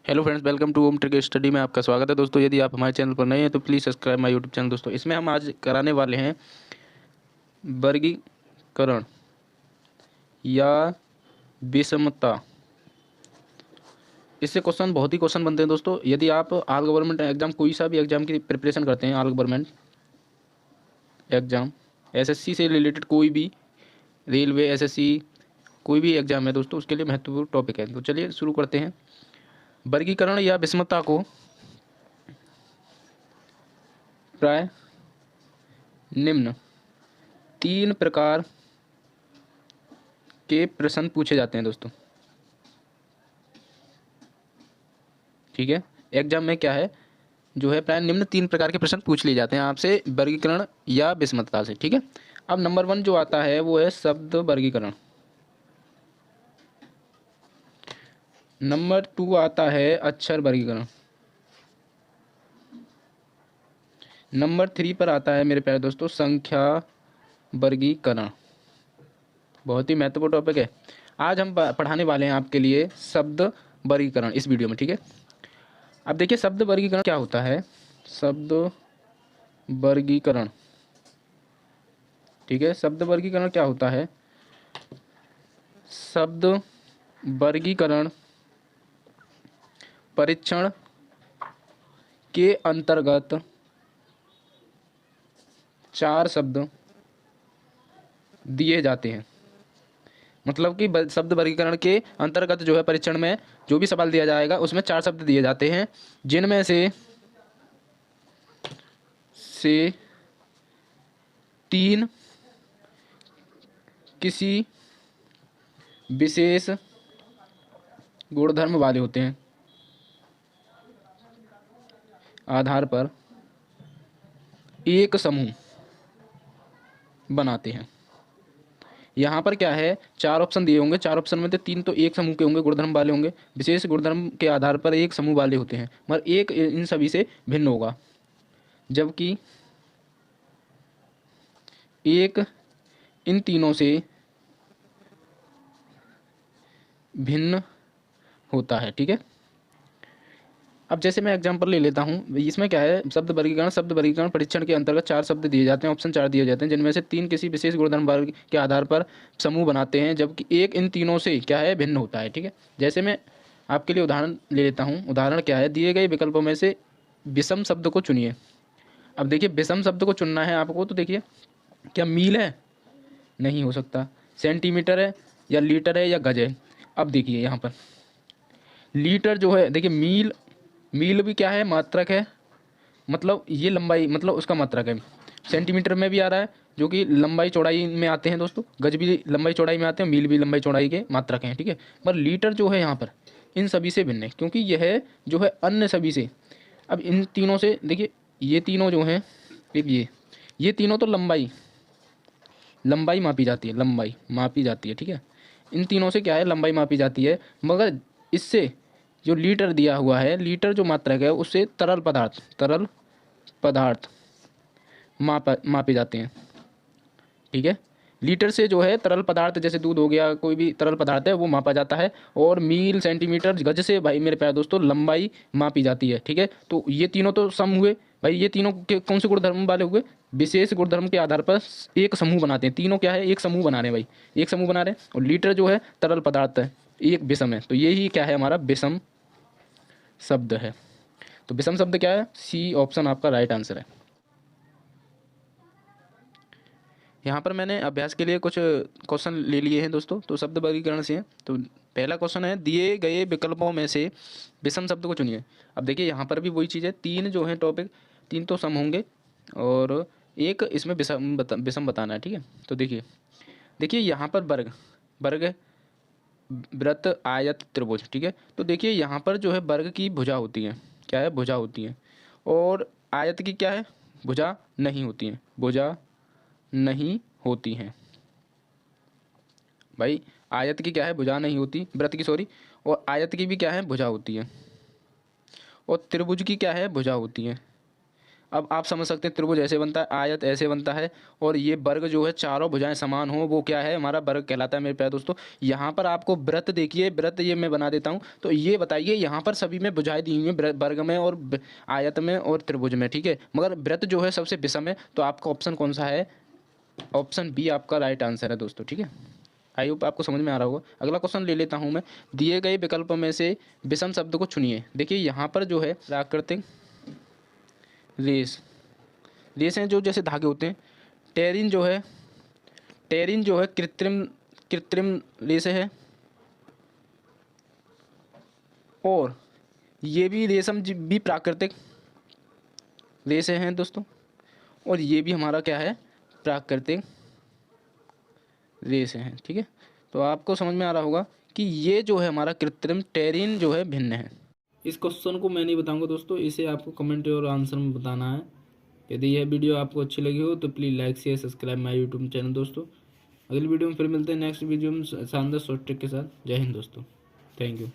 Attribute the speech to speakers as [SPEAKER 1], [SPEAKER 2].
[SPEAKER 1] Hello friends, welcome to Om trick study में आपका स्वागत है दोस्तों। यदि आप हमारे चैनल पर नए हैं तो please subscribe my YouTube channel दोस्तों। इसमें हम आज कराने वाले हैं वर्गीकरण या विषमता। इससे क्वेश्चन बहुत ही क्वेश्चन बनते हैं दोस्तों। यदि आप ऑल गवर्नमेंट एग्जाम, कोई सा भी एग्जाम की प्रिपरेशन करते हैं, ऑल गवर्नमेंट एग्जाम, एसएससी से रिलेटेड कोई भी, रेलवे, एसएससी, कोई भी एग्जाम है दोस्तों, उसके लिए महत्वपूर्ण टॉपिक है। तो चलिए शुरू करते हैं। वर्गीकरण या विषमता को प्राय निम्न 3 प्रकार के प्रश्न पूछे जाते हैं दोस्तों। ठीक है, एग्जाम में क्या है जो है, प्राय निम्न 3 प्रकार के प्रश्न पूछ लिए जाते हैं आपसे वर्गीकरण या विषमता से। ठीक है, अब नंबर 1 जो आता है वो है शब्द वर्गीकरण। नंबर 2 आता है अक्षर वर्गीकरण। नंबर 3 पर आता है मेरे प्यारे दोस्तों संख्या वर्गीकरण। बहुत ही महत्वपूर्ण टॉपिक है। आज हम पढ़ाने वाले हैं आपके लिए शब्द वर्गीकरण इस वीडियो में। ठीक है, अब देखिए शब्द वर्गीकरण क्या होता है। शब्द वर्गीकरण, ठीक है, शब्द वर्गीकरण क्या होता है। शब्द वर्गीकरण परीक्षण के अंतर्गत 4 शब्द दिए जाते हैं। मतलब कि शब्द वर्गीकरण के अंतर्गत जो है परीक्षण में जो भी सवाल दिया जाएगा उसमें 4 शब्द दिए जाते हैं, जिनमें से 3 किसी विशेष गुणधर्म वाले होते हैं, आधार पर एक समूह बनाते हैं। यहाँ पर क्या है, 4 ऑप्शन दिए होंगे, 4 ऑप्शन में तो 3 तो एक समूह के होंगे, गुणधर्म वाले होंगे, विशेष गुणधर्म के आधार पर एक समूह वाले होते हैं, मगर एक इन सभी से भिन्न होगा, जबकि एक इन तीनों से भिन्न होता है। ठीक है, अब जैसे मैं एग्जांपल ले लेता हूँ। इसमें क्या है, शब्द वर्गीकरण परीक्षण के अंतर्गत 4 शब्द दिए जाते हैं, ऑप्शन 4 दिए जाते हैं, जिनमें से 3 किसी विशेष गुणधर्म वर्ग के आधार पर समूह बनाते हैं, जबकि एक इन तीनों से क्या है, भिन्न होता है। ठीक है, जैसे मैं आपके लिए उदाहरण ले लेता हूँ। उदाहरण क्या है, दिए गए विकल्पों में से विषम शब्द को चुनिए। अब देखिए विषम शब्द को चुनना है आपको, तो देखिए क्या मील है, नहीं हो सकता, सेंटीमीटर है या लीटर है या गज है। अब देखिए यहाँ पर लीटर जो है, देखिए मील भी क्या है, मात्रक है, मतलब ये लंबाई, मतलब उसका मात्रक है। सेंटीमीटर में भी आ रहा है जो कि लंबाई चौड़ाई में आते हैं दोस्तों, गज भी लंबाई चौड़ाई में आते हैं, मील भी लंबाई चौड़ाई के मात्रक हैं। ठीक है, पर लीटर जो है यहाँ पर इन सभी से भिन्न है, क्योंकि यह जो है अन्य सभी से, अब इन तीनों से देखिए, ये तीनों जो हैं, एक ये तीनों तो लंबाई मापी जाती है, लंबाई मापी जाती है। ठीक है, इन तीनों से क्या है, लंबाई मापी जाती है, मगर इससे जो लीटर दिया हुआ है, लीटर जो मात्रक है, उससे तरल पदार्थ मापे जाते हैं। ठीक है, लीटर से जो है तरल पदार्थ, जैसे दूध हो गया, कोई भी तरल पदार्थ है, वो मापा जाता है, और मील, सेंटीमीटर, गज से भाई मेरे प्यारे दोस्तों लंबाई मापी जाती है। ठीक है, तो ये तीनों तो सम हुए भाई, ये तीनों के कौन से गुणधर्म वाले हुए, विशेष गुणधर्म के आधार पर एक समूह बनाते हैं। तीनों क्या है, एक समूह बना रहे हैं भाई, एक समूह बना रहे हैं। और लीटर जो है तरल पदार्थ है, एक विषम है, तो यही क्या है, हमारा विषम शब्द है। तो विषम शब्द क्या है, सी ऑप्शन आपका राइट आंसर है। यहाँ पर मैंने अभ्यास के लिए कुछ क्वेश्चन ले लिए हैं दोस्तों, तो शब्द वर्गीकरण से हैं। तो पहला क्वेश्चन है, दिए गए विकल्पों में से विषम शब्द को चुनिए। अब देखिए यहाँ पर भी वही चीज़ है, 3 जो है टॉपिक, 3 तो सम होंगे और एक इसमें विषम बताना है। ठीक है, तो देखिए यहाँ पर वर्ग, वृत्त, आयत, त्रिभुज। ठीक है, तो देखिए यहाँ पर जो है वर्ग की भुजा होती है, क्या है, भुजा होती है, और आयत की क्या है, भुजा नहीं होती है, भुजा नहीं होती हैं भाई। आयत की क्या है, भुजा नहीं होती, वृत्त की सॉरी, और आयत की भी क्या है, भुजा होती है, और त्रिभुज की क्या है, भुजा होती है। अब आप समझ सकते हैं त्रिभुज ऐसे बनता है, आयत ऐसे बनता है, और ये वर्ग जो है चारों भुजाएं समान हो वो क्या है, हमारा वर्ग कहलाता है मेरे प्यारे दोस्तों। यहाँ पर आपको वृत्त देखिए, वृत्त ये मैं बना देता हूँ, तो ये बताइए यहाँ पर सभी में भुजाएं दी हुई हैं, वर्ग में और आयत में और त्रिभुज में, ठीक है, मगर वृत्त जो है सबसे विषम है, तो आपका ऑप्शन कौन सा है, ऑप्शन बी आपका राइट आंसर है दोस्तों, ठीक है। आई होप आपको समझ में आ रहा होगा। अगला क्वेश्चन ले लेता हूँ मैं, दिए गए विकल्प में से विषम शब्द को चुनिए। देखिए यहाँ पर जो है प्राकृतिक रेस, रेस हैं जो जैसे धागे होते हैं, टेरिन जो है, टेरिन जो है कृत्रिम कृत्रिम रेसे है, और ये भी रेशम भी प्राकृतिक रेसे हैं दोस्तों, और ये भी हमारा क्या है, प्राकृतिक रेसे हैं, ठीक है। तो आपको समझ में आ रहा होगा कि ये जो है हमारा कृत्रिम टेरिन जो है भिन्न है। इस क्वेश्चन को मैं नहीं बताऊंगा दोस्तों, इसे आपको कमेंट और आंसर में बताना है। यदि यह वीडियो आपको अच्छी लगी हो तो please like share subscribe my YouTube channel दोस्तों। अगली वीडियो में फिर मिलते हैं नेक्स्ट वीडियो में शानदार शॉर्ट ट्रिक के साथ। जय हिंद दोस्तों, थैंक यू।